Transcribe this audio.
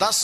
10